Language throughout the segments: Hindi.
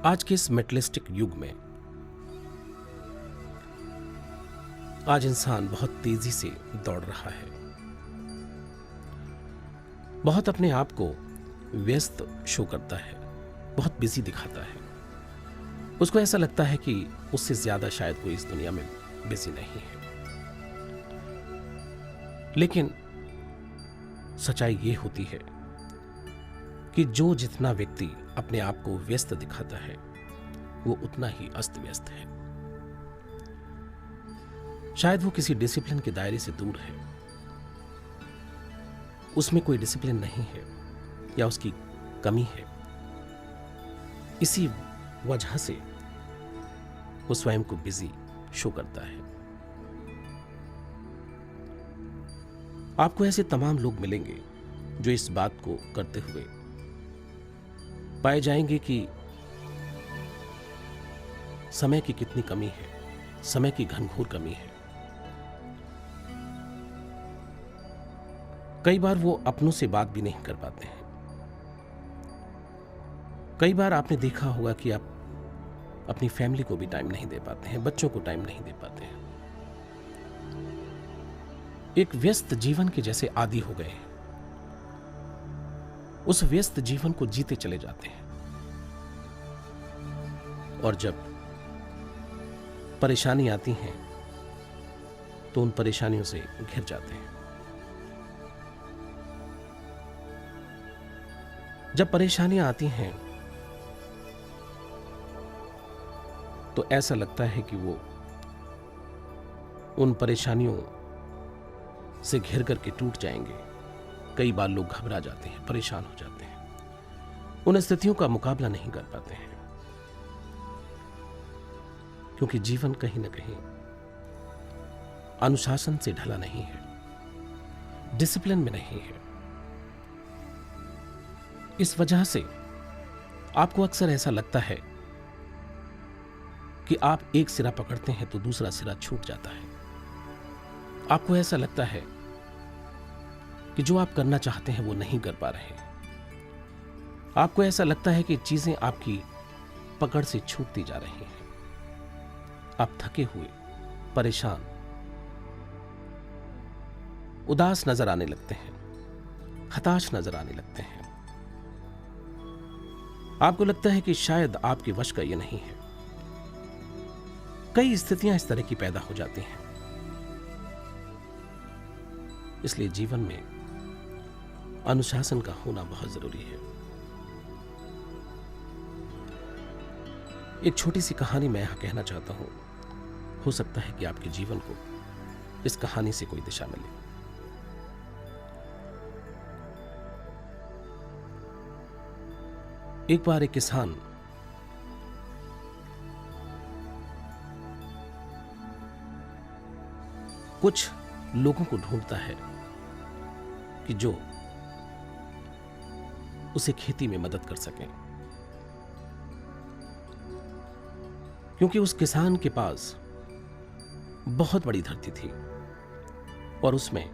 आज के इस मेटलिस्टिक युग में आज इंसान बहुत तेजी से दौड़ रहा है, बहुत अपने आप को व्यस्त शो करता है, बहुत बिजी दिखाता है। उसको ऐसा लगता है कि उससे ज्यादा शायद कोई इस दुनिया में बिजी नहीं है। लेकिन सच्चाई ये होती है कि जो जितना व्यक्ति अपने आप को व्यस्त दिखाता है वो उतना ही अस्त व्यस्त है। शायद वो किसी डिसिप्लिन के दायरे से दूर है, उसमें कोई डिसिप्लिन नहीं है या उसकी कमी है। इसी वजह से वो स्वयं को बिजी शो करता है। आपको ऐसे तमाम लोग मिलेंगे जो इस बात को करते हुए पाए जाएंगे कि समय की कितनी कमी है, समय की घनघोर कमी है। कई बार वो अपनों से बात भी नहीं कर पाते हैं। कई बार आपने देखा होगा कि आप अपनी फैमिली को भी टाइम नहीं दे पाते हैं, बच्चों को टाइम नहीं दे पाते हैं। एक व्यस्त जीवन के जैसे आदी हो गए हैं, उस व्यस्त जीवन को जीते चले जाते हैं और जब परेशानी आती हैं तो उन परेशानियों से घिर जाते हैं। जब परेशानियां आती हैं तो ऐसा लगता है कि वो उन परेशानियों से घिर करके टूट जाएंगे। कई बार लोग घबरा जाते हैं, परेशान हो जाते हैं, उन स्थितियों का मुकाबला नहीं कर पाते हैं, क्योंकि जीवन कहीं ना कहीं अनुशासन से ढला नहीं है, डिसिप्लिन में नहीं है। इस वजह से आपको अक्सर ऐसा लगता है कि आप एक सिरा पकड़ते हैं तो दूसरा सिरा छूट जाता है। आपको ऐसा लगता है कि जो आप करना चाहते हैं वो नहीं कर पा रहे हैं। आपको ऐसा लगता है कि चीजें आपकी पकड़ से छूटती जा रही हैं। आप थके हुए, परेशान, उदास नजर आने लगते हैं, हताश नजर आने लगते हैं। आपको लगता है कि शायद आपके वश का ये नहीं है। कई स्थितियां इस तरह की पैदा हो जाती हैं। इसलिए जीवन में अनुशासन का होना बहुत जरूरी है। एक छोटी सी कहानी मैं यहां कहना चाहता हूं। हो सकता है कि आपके जीवन को इस कहानी से कोई दिशा मिले। एक बार एक किसान कुछ लोगों को ढूंढता है कि जो उसे खेती में मदद कर सकें, क्योंकि उस किसान के पास बहुत बड़ी धरती थी और उसमें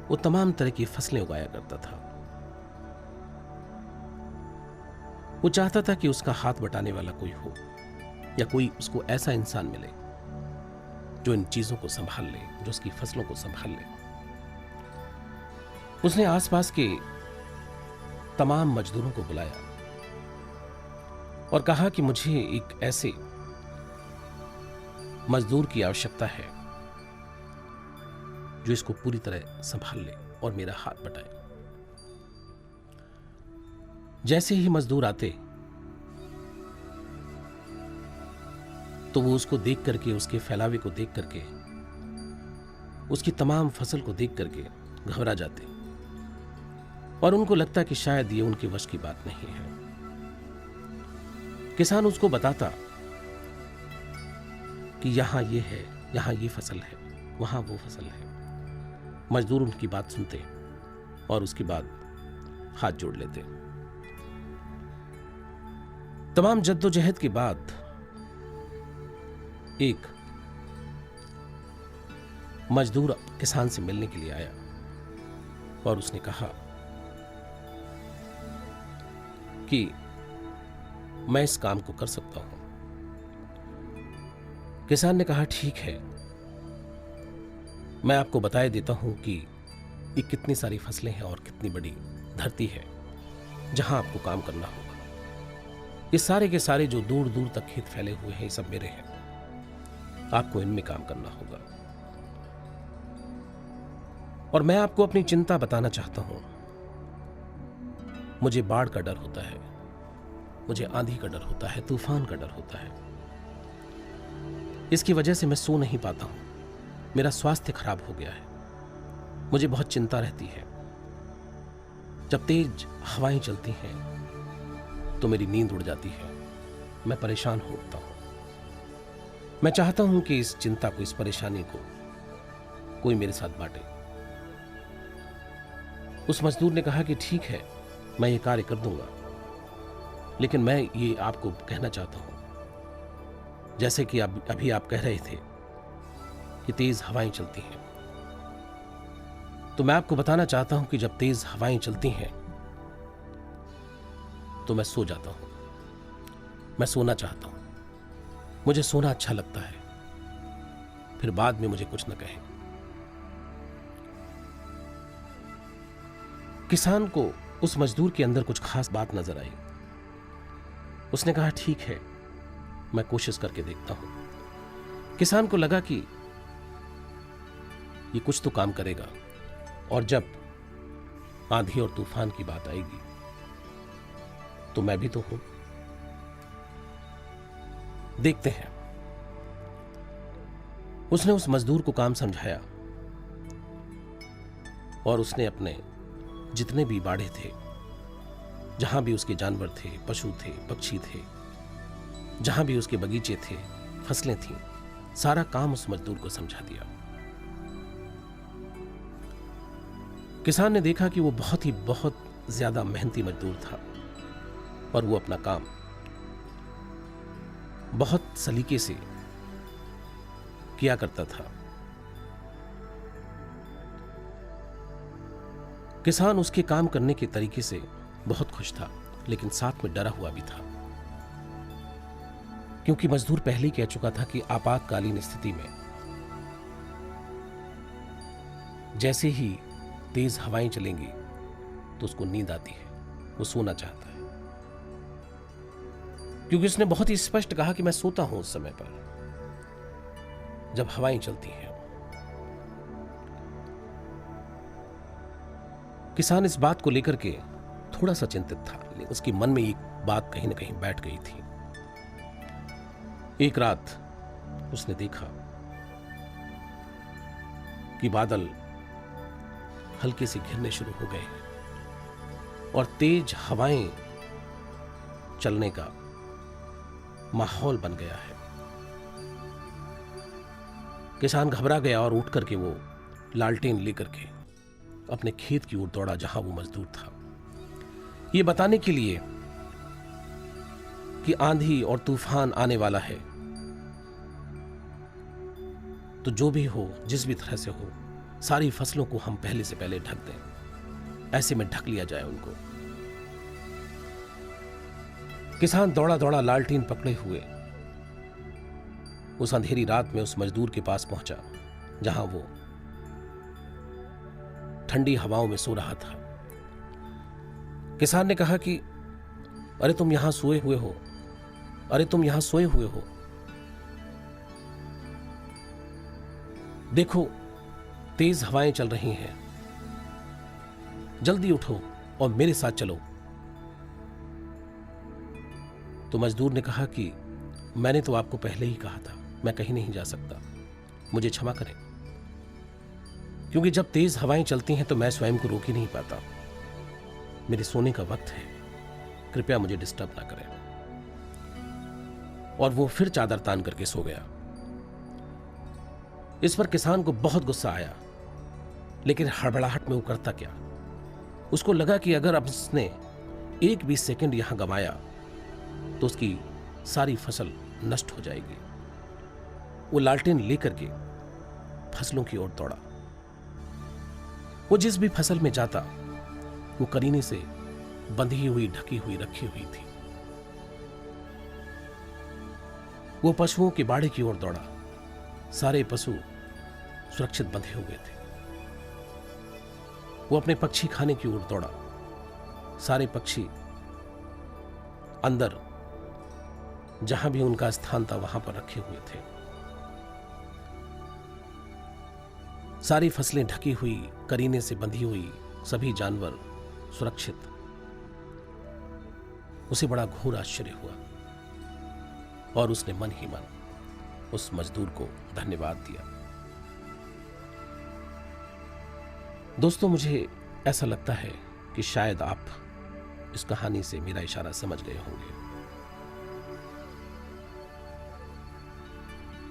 वो तमाम तरह की फसलें उगाया करता था। वो चाहता था कि उसका हाथ बटाने वाला कोई हो या कोई उसको ऐसा इंसान मिले जो इन चीजों को संभाल ले, जो उसकी फसलों को संभाल ले। उसने आसपास के तमाम मजदूरों को बुलाया और कहा कि मुझे एक ऐसे मजदूर की आवश्यकता है जो इसको पूरी तरह संभाल ले और मेरा हाथ बटाए। जैसे ही मजदूर आते तो वो उसको देख करके, उसके फैलावे को देख करके, उसकी तमाम फसल को देख करके घबरा जाते और उनको लगता कि शायद ये उनके वश की बात नहीं है। किसान उसको बताता कि यहां ये है, यहां ये फसल है, वहां वो फसल है। मजदूर उनकी बात सुनते और उसके बाद हाथ जोड़ लेते। तमाम जद्दोजहद के बाद एक मजदूर किसान से मिलने के लिए आया और उसने कहा कि मैं इस काम को कर सकता हूं। किसान ने कहा, ठीक है, मैं आपको बताए देता हूं कि ये कितनी सारी फसलें हैं और कितनी बड़ी धरती है जहां आपको काम करना होगा। ये सारे के सारे जो दूर दूर तक खेत फैले हुए हैं, ये सब मेरे हैं। आपको इनमें काम करना होगा। और मैं आपको अपनी चिंता बताना चाहता हूं। मुझे बाढ़ का डर होता है, मुझे आंधी का डर होता है, तूफान का डर होता है। इसकी वजह से मैं सो नहीं पाता हूं। मेरा स्वास्थ्य खराब हो गया है। मुझे बहुत चिंता रहती है। जब तेज हवाएं चलती हैं तो मेरी नींद उड़ जाती है। मैं परेशान होता हूं। मैं चाहता हूं कि इस चिंता को, इस परेशानी को कोई मेरे साथ बांटे। उस मजदूर ने कहा कि ठीक है, मैं ये कार्य कर दूंगा, लेकिन मैं ये आपको कहना चाहता हूं, जैसे कि अभी आप कह रहे थे कि तेज हवाएं चलती हैं, तो मैं आपको बताना चाहता हूं कि जब तेज हवाएं चलती हैं तो मैं सो जाता हूं। मैं सोना चाहता हूं। मुझे सोना अच्छा लगता है। फिर बाद में मुझे कुछ न कहें। किसान को उस मजदूर के अंदर कुछ खास बात नजर आई। उसने कहा, ठीक है, मैं कोशिश करके देखता हूं। किसान को लगा कि ये कुछ तो काम करेगा, और जब आंधी और तूफान की बात आएगी तो मैं भी तो हूं। देखते हैं। उसने उस मजदूर को काम समझाया और उसने अपने जितने भी बाड़े थे, जहां भी उसके जानवर थे, पशु थे, पक्षी थे, जहां भी उसके बगीचे थे, फसलें थीं, सारा काम उस मजदूर को समझा दिया। किसान ने देखा कि वो बहुत ज्यादा मेहनती मजदूर था और वो अपना काम बहुत सलीके से किया करता था। किसान उसके काम करने के तरीके से बहुत खुश था, लेकिन साथ में डरा हुआ भी था, क्योंकि मजदूर पहले ही कह चुका था कि आपातकालीन स्थिति में जैसे ही तेज हवाएं चलेंगी तो उसको नींद आती है, वो सोना चाहता है। क्योंकि उसने बहुत ही स्पष्ट कहा कि मैं सोता हूं उस समय पर जब हवाएं चलती हैं। किसान इस बात को लेकर के थोड़ा सा चिंतित था, लेकिन उसके मन में एक बात कहीं ना कहीं बैठ गई थी। एक रात उसने देखा कि बादल हल्के से घिरने शुरू हो गए और तेज हवाएं चलने का माहौल बन गया है। किसान घबरा गया और उठ करके वो लालटेन लेकर के अपने खेत की ओर दौड़ा, जहां वो मजदूर था, ये बताने के लिए कि आंधी और तूफान आने वाला है। तो जो भी हो, जिस भी तरह से हो, सारी फसलों को हम पहले से पहले ढक दें। ऐसे में ढक लिया जाए उनको। किसान दौड़ा दौड़ा लालटेन पकड़े हुए उस अंधेरी रात में उस मजदूर के पास पहुंचा, जहां वो ठंडी हवाओं में सो रहा था। किसान ने कहा कि अरे तुम यहां सोए हुए हो, अरे तुम यहां सोए हुए हो, देखो तेज हवाएं चल रही हैं, जल्दी उठो और मेरे साथ चलो। तो मजदूर ने कहा कि मैंने तो आपको पहले ही कहा था, मैं कहीं नहीं जा सकता, मुझे क्षमा करें, क्योंकि जब तेज हवाएं चलती हैं तो मैं स्वयं को रोक ही नहीं पाता। मेरे सोने का वक्त है, कृपया मुझे डिस्टर्ब ना करें। और वो फिर चादर तान करके सो गया। इस पर किसान को बहुत गुस्सा आया, लेकिन हड़बड़ाहट में वो करता क्या। उसको लगा कि अगर अब उसने एक भी सेकंड यहां गंवाया तो उसकी सारी फसल नष्ट हो जाएगी। वो लालटेन लेकर के फसलों की ओर दौड़ा। वो जिस भी फसल में जाता वो करीने से बंधी हुई, ढकी हुई, रखी हुई थी। वो पशुओं के बाड़े की ओर दौड़ा। सारे पशु सुरक्षित बंधे हुए थे। वो अपने पक्षी खाने की ओर दौड़ा। सारे पक्षी अंदर जहां भी उनका स्थान था वहां पर रखे हुए थे। सारी फसलें ढकी हुई, करीने से बंधी हुई, सभी जानवर सुरक्षित। उसे बड़ा घोर आश्चर्य हुआ और उसने मन ही मन उस मजदूर को धन्यवाद दिया। दोस्तों, मुझे ऐसा लगता है कि शायद आप इस कहानी से मेरा इशारा समझ गए होंगे।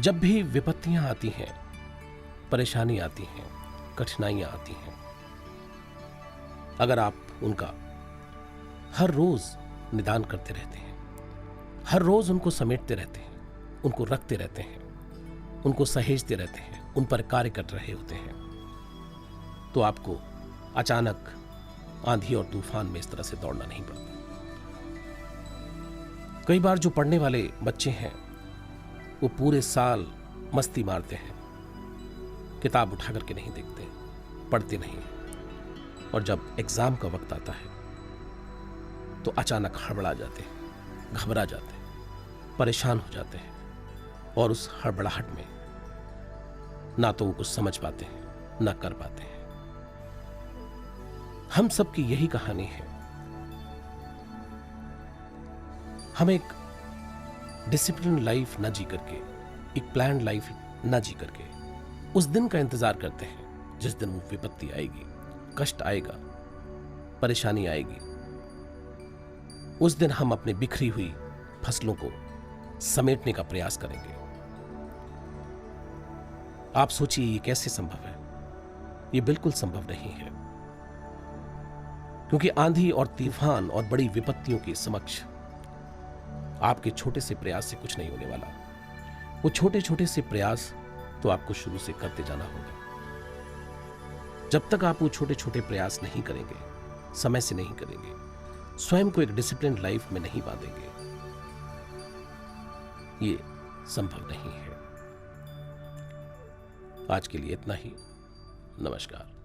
जब भी विपत्तियां आती हैं, परेशानी आती हैं, कठिनाइयां आती हैं, अगर आप उनका हर रोज निदान करते रहते हैं, हर रोज उनको समेटते रहते हैं, उनको रखते रहते हैं, उनको सहेजते रहते हैं, उन पर कार्य कर रहे होते हैं, तो आपको अचानक आंधी और तूफान में इस तरह से दौड़ना नहीं पड़ता। कई बार जो पढ़ने वाले बच्चे हैं वो पूरे साल मस्ती मारते हैं, किताब उठा करके नहीं देखते, पढ़ते नहीं, और जब एग्जाम का वक्त आता है तो अचानक हड़बड़ा जाते हैं, घबरा जाते हैं, परेशान हो जाते हैं, और उस हड़बड़ाहट में ना तो वो कुछ समझ पाते हैं, ना कर पाते हैं। हम सबकी यही कहानी है। हम एक डिसिप्लिन लाइफ न जी करके, एक प्लान्ड लाइफ न जी करके उस दिन का इंतजार करते हैं जिस दिन वो विपत्ति आएगी, कष्ट आएगा, परेशानी आएगी। उस दिन हम अपने बिखरी हुई फसलों को समेटने का प्रयास करेंगे। आप सोचिए ये कैसे संभव है? ये बिल्कुल संभव नहीं है, क्योंकि आंधी और तूफान और बड़ी विपत्तियों के समक्ष आपके छोटे से प्रयास से कुछ नहीं होने वाला। वो छोटे छोटे से प्रयास तो आपको शुरू से करते जाना होगा। जब तक आप वो छोटे छोटे प्रयास नहीं करेंगे, समय से नहीं करेंगे, स्वयं को एक डिसिप्लिन लाइफ में नहीं बांधेंगे, ये संभव नहीं है। आज के लिए इतना ही। नमस्कार।